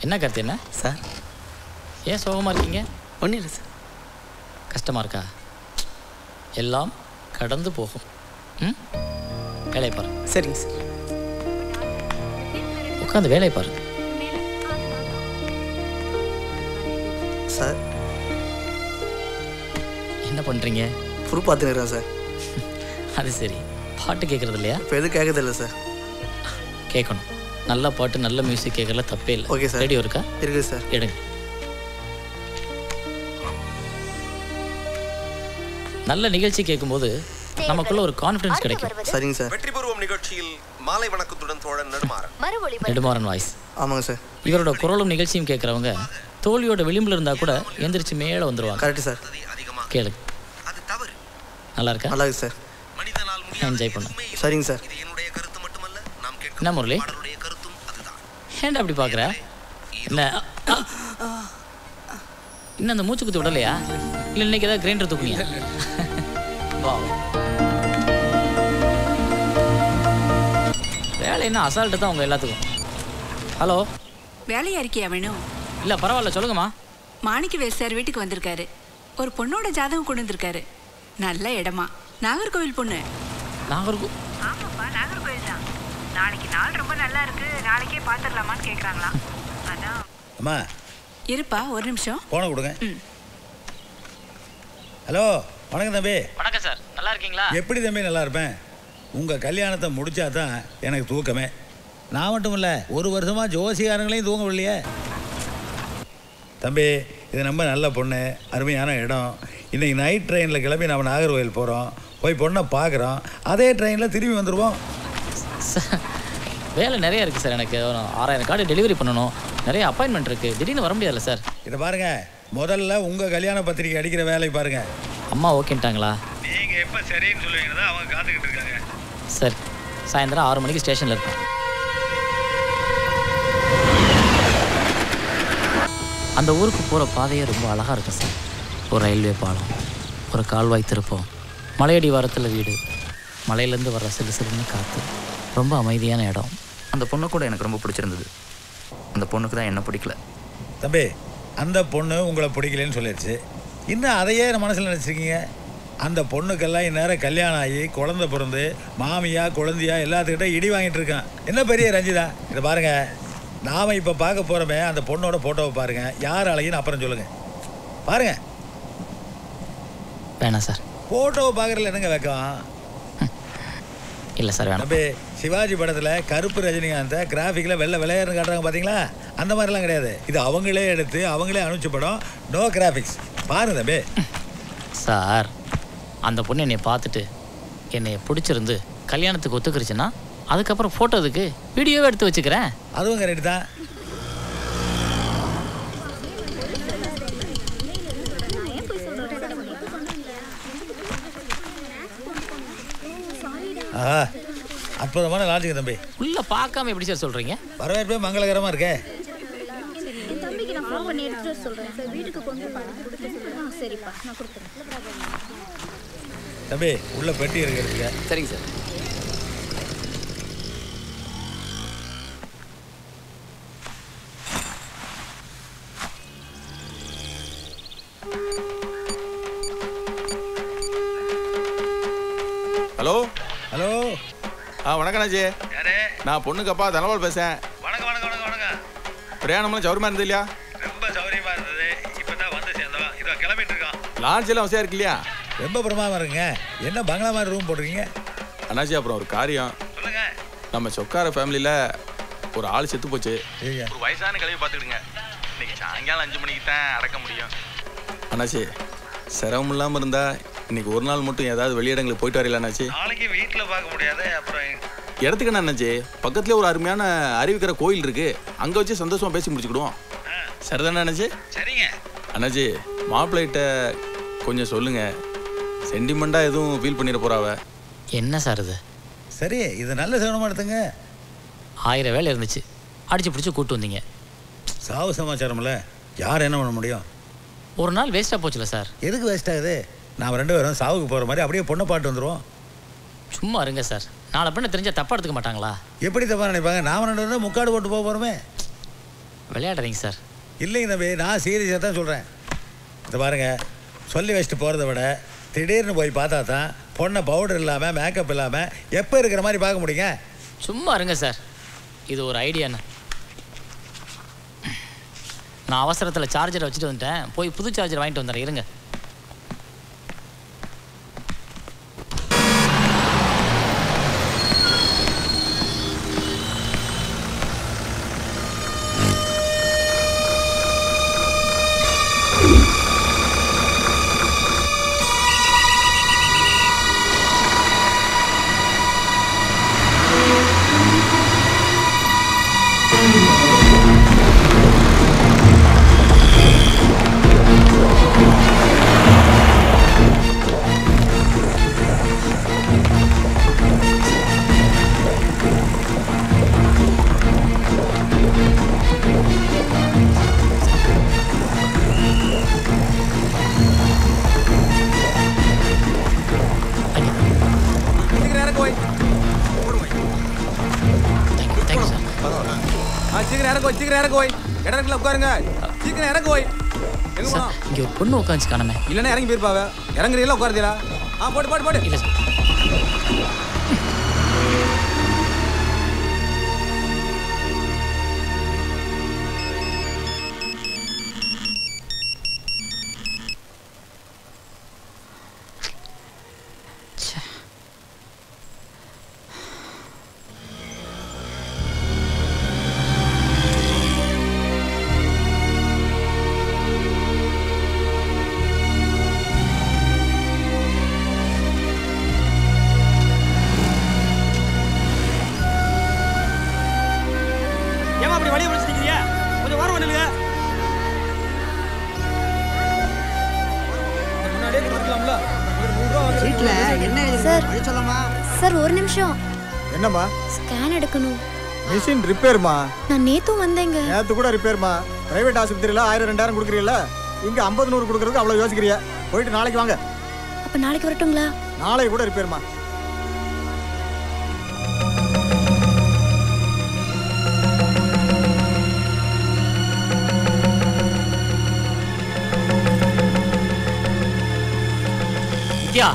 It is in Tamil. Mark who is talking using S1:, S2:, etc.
S1: என்ன கருத்து என்ன
S2: சார்?
S1: ஏன் சோகமாக இருக்கீங்க?
S2: ஒன்றும் இல்லை சார்.
S1: கஷ்டமாக இருக்கா? எல்லாம் கடந்து போகும். ம், வேலையை பாரு.
S2: சரிங்க சார்.
S1: உட்காந்து வேலையை பாரு.
S2: சார்
S1: என்ன பண்ணுறீங்க?
S2: ப்ரூஃப் பார்த்துக்கிறேன் சார்.
S1: அது சரி, பாட்டு கேட்குறது இல்லையா?
S2: இப்போ எதுவும் கேட்கறது இல்லை சார்.
S1: கேட்கணும். நல்ல பாட்டு நல்ல மியூசிக் கேட்கறதுல தப்பே இல்லை.
S2: Okay sir.
S1: ரேடியோ இருக்கா?
S2: இருக்குது சார்.
S1: எடுங்க. நல்ல நிகழ்ச்சி கேட்கும்போது நமக்குள்ள ஒரு கான்ஃபிடன்ஸ் கிடைக்கும்.
S2: சரிங்க சார்.
S3: வெற்றிபூர்வம் நிகழ்ச்சியில் மாலை வணக்கத்துடன் தோழன்
S1: நெடுமாறன் வாய்ஸ்.
S2: ஆமாங்க சார்.
S1: இவரோட குரலும் நிகழ்ச்சியும் கேட்குறவங்க தோல்வியோட விளிம்பில் இருந்தால் கூட எந்திரிச்சு மேலே வந்துடுவாங்க.
S2: Correct sir.
S1: கேளு. நல்லா இருக்கா?
S2: நல்லா இருக்கு சார்.
S1: என்ஜாய் பண்ணு.
S2: சரிங்க சார்.
S1: என்ன முரளி, ஏன்டா அப்படி பார்க்குற? என்ன இன்னும் அந்த மூச்சு குத்தி விடலையா? இல்லை இன்னைக்கு ஏதாவது கிரைண்டர் தூக்குனியா? வேலை என்ன அசால்ட்டு தான் உங்க எல்லாத்துக்கும். ஹலோ,
S4: வேலையா இருக்கியா வேணும்?
S1: இல்லை பரவாயில்ல, சொல்லுங்கம்மா.
S4: மாணிக்கவேல் சார் வீட்டுக்கு வந்திருக்காரு. ஒரு பொண்ணோட ஜாதகம் கொண்டு வந்திருக்காரு. நல்ல இடமா, நாகர்கோவில் பொண்ணு. ஆமாப்பா, நாகர்கோவில் தான். நாளைக்கு நாள் ரொம்ப நல்லா இருக்கு, நாளைக்கே பாத்துடலாமான்னு கேக்குறாங்களா? அதான்.
S5: அம்மா
S4: இருப்பா, ஒரு நிமிஷம்
S5: போன கொடுங்க. ஹலோ, வணக்கம் தம்பி.
S1: வணக்கம் சார், நல்லா இருக்கீங்களா?
S5: எப்படி தம்பி நல்லா இருப்பேன்? உங்கள் கல்யாணத்தை முடிச்சா தான் எனக்கு தூக்கமே. நான் மட்டும் இல்லை, ஒரு வருஷமாக ஜோசிகாரங்களையும் தூங்க முடியலையே. தம்பி, இது நம்ம நல்ல பொண்ணு, அருமையான இடம். இன்றைக்கி நைட் ட்ரெயினில் கிளம்பி நம்ம நாகர்கோவில் போகிறோம். போய் பொண்ணை பார்க்குறோம், அதே ட்ரெயினில் திரும்பி வந்துடுவோம்.
S1: வேலை நிறைய இருக்குது சார். எனக்கு 6000 கார்டு டெலிவரி பண்ணணும், நிறைய அப்பாயின்மெண்ட் இருக்குது, திடீர்னு வர முடியாதுல்ல சார்.
S5: இதை பாருங்கள், முதல்ல உங்கள் கல்யாண பத்திரிக்கை அடிக்கிற வேலையை பாருங்கள்.
S1: அம்மா ஓகேன்ட்டாங்களா?
S5: நீங்கள் எப்போ சரின்னு சொல்லுவீங்கன்னா அவங்க காத்துக்கிட்டு இருக்காங்க.
S1: சரி, சாயந்தரம் 6 மணிக்கு ஸ்டேஷனில் இருப்பேன். அந்த ஊருக்கு போகிற பாதையே ரொம்ப அழகாக இருக்கும் சார். ஒரு ரயில்வே பாலம், ஒரு கால்வாய் திருப்பம், மலையடி வாரத்தில் வீடு, மலையிலேருந்து வர்ற சிறு சிறுன்னு காற்று, ரொம்ப அமைதியான இடம்.
S6: அந்த பொண்ணு கூட எனக்கு ரொம்ப பிடிச்சிருந்தது. அந்த பொண்ணுக்கு தான் என்ன பிடிக்கல.
S5: தம்பி, அந்த பொண்ணு உங்களை பிடிக்கலன்னு சொல்லிடுச்சு, இன்னும் அதையே மனசில் நினச்சிருக்கீங்க. அந்த பொண்ணுக்கெல்லாம் இந்நேரம் கல்யாணம் ஆகி குழந்தை பிறந்து மாமியா குழந்தையா எல்லாத்துக்கிட்ட இடி வாங்கிட்டு இருக்கான். என்ன பெரிய ரஞ்சிதா, இதை பாருங்கள், நாம் இப்போ பார்க்க போகிறோமே அந்த பொண்ணோட ஃபோட்டோவை பாருங்கள், யார் அழகின்னு அப்புறம் சொல்லுங்கள். பாருங்கள்.
S1: வேணாம் சார்.
S5: ஃபோட்டோவை பார்க்குறதுல என்னங்க வைக்கம்?
S1: இல்லை சார், வேணாம்.
S5: தம்பி, சிவாஜி படத்தில் கருப்பு ரஜினிகாந்தை கிராஃபிக்கில் வெள்ளை விளையாடுன்னு காட்டுறாங்க பார்த்தீங்களா? அந்த மாதிரிலாம் கிடையாது. இது அவங்களே எடுத்து அவங்களே அனுப்பிச்ச படம், நோ கிராஃபிக்ஸ். பாருங்க தம்பி.
S1: சார், அந்த பொண்ணு என்னை பார்த்துட்டு என்னை பிடிச்சிருந்து கல்யாணத்துக்கு ஒத்துக்கிருச்சுன்னா அதுக்கப்புறம் ஃபோட்டோதுக்கு வீடியோவே எடுத்து வச்சுக்கிறேன்.
S5: அதுவும் கரெக்ட் தான். அற்புதமான லாஜிக் தம்பி.
S1: உள்ள பார்க்காம எப்படி சார் சொல்றீங்க?
S5: வரவேற்பே மங்களகரமா இருக்கே. தம்பி, உள்ள பெட்டி இருக்கு.
S1: சரிங்க சார்.
S7: Hello
S5: hello.
S7: வணக்கம் அண்ணாச்சி. நான் பொண்ணுக்கு அப்பா தனபால் பேசுகிறேன்.
S5: வணக்கம் வணக்கம் வணக்கம் வணக்கம்.
S7: பிரயாணம்லாம் சௌரியமாக இருந்தது இல்லையா?
S5: ரொம்ப சௌரியமாக இருந்தது. இப்போ தான் வந்து சேர்ந்தோம். இதை கிளம்பிட்டு இருக்கோம்.
S7: லான்ச் எல்லாம் வசதியாக இருக்கு இல்லையா?
S5: ரொம்ப பிரமாதமாக இருக்குங்க. என்ன பங்களா மாதிரி ரூம் போட்டிருக்கீங்க?
S7: அண்ணாச்சி, அப்புறம் ஒரு காரியம்.
S5: சொல்லுங்க.
S7: நம்ம சொக்கார ஃபேமிலியில் ஒரு ஆள் செத்து போச்சு.
S5: சரிங்க.
S7: ஒரு வயசான கல்வி பார்த்துக்கிடுங்க. இன்னைக்கு சாயங்காலம் 5 மணிக்கு தான் அடக்க முடியும். அண்ணாச்சி, சிரமம் இல்லாமல் இருந்தால் இன்னைக்கு ஒரு நாள் மட்டும் ஏதாவது வெளியிடங்களுக்கு போயிட்டு வரல அண்ணாச்சி?
S5: நாளைக்கு வீட்டில் பார்க்க முடியாது. அப்புறம்
S7: இடத்துக்கு என்ன அண்ணாச்சி, பக்கத்துலேயே ஒரு அருமையான அறிவிக்கிற கோயில் இருக்குது, அங்கே வச்சு சந்தோஷமாக பேசி முடிச்சுக்கிடுவோம். சரிதானே அண்ணாச்சி?
S5: சரிங்க
S7: அண்ணாச்சி. மாப்பிள்ளைகிட்ட கொஞ்சம் சொல்லுங்கள், சென்டிமெண்ட்டாக எதுவும் ஃபீல் பண்ணிட போகிறாவ.
S1: என்ன சார் இது?
S5: சரி, இது நல்ல சகனமாக எடுத்துங்க.
S1: 1000 வேலை இருந்துச்சு, அடிச்சு பிடிச்சி கூப்பிட்டு வந்தீங்க.
S5: சாவு சமாச்சாரம்ல யார் என்ன பண்ண முடியும்?
S1: ஒரு நாள் வேஸ்ட்டாக போச்சுல சார்.
S5: எதுக்கு வேஸ்ட் ஆகுது? நாம் 2 பேரும் சாவுக்கு போகிற மாதிரி அப்படியே பொண்ணை பாட்டு வந்துடுவோம்.
S1: சும்மா இருங்க சார், நாளை பண்ண தெரிஞ்சால் தப்பாக எடுத்துக்க மாட்டாங்களா?
S5: எப்படி தப்பாக நினைப்பாங்க? நாம் 2 பேரும் முக்காடு போட்டு போக போகிறோமே.
S1: விளையாடுறீங்க சார்.
S5: இல்லைங்க தம்பி, நான் சீரியஸாக தான் சொல்கிறேன். இது பாருங்கள், சொல்லி வச்சுட்டு போகிறத விட திடீர்னு போய் பார்த்தா தான் பொண்ணை பவுடர் இல்லாமல் மேக்கப் இல்லாமல் எப்போ இருக்கிற மாதிரி பார்க்க முடியுங்க.
S1: சும்மா இருங்க சார், இது ஒரு ஐடியாண்ணா. நான் அவசரத்தில் சார்ஜரை வச்சுட்டு வந்துட்டேன், போய் புது சார்ஜர் வாங்கிட்டு வந்துடுறேன், இருங்க.
S8: சீக்கிரம் இறங்க போய் இடம் இருக்குல்ல உட்காருங்க. சீக்கிரம் இறங்க போய். எங்க போனோம்?
S1: இங்கே ஒரு பொண்ணு உட்காந்து காணமே.
S8: இல்லைன்னா இறங்கி போயிருப்பாவ. இறங்குறீங்களா உட்காருதீங்களா? போட்டு போட்டு போட்டு.
S1: இல்லை சார்.
S9: சார் ஒரு நிமிஷம்.
S8: என்னம்மா?
S9: ஸ்கேன் எடுக்கணும்.
S8: மிஷின் ரிப்பேர்மா.
S9: நான் நேத்தும் வந்தேங்க.
S8: நேத்து கூட ரிப்பேர்மா. பிரைவேட் ஆஸ்பத்திரியில 1000-2000 கொடுக்குறீல்ல, இங்க 50-100 கொடுக்கறதுக்கு அவ்வளவு யோசிக்கிறியா? போயிட்டு நாளைக்கு வாங்க.
S9: அப்ப நாளைக்கு வரட்டுங்களா?
S8: நாளைக்கு கூட ரிப்பேர்மா.
S1: வித்யா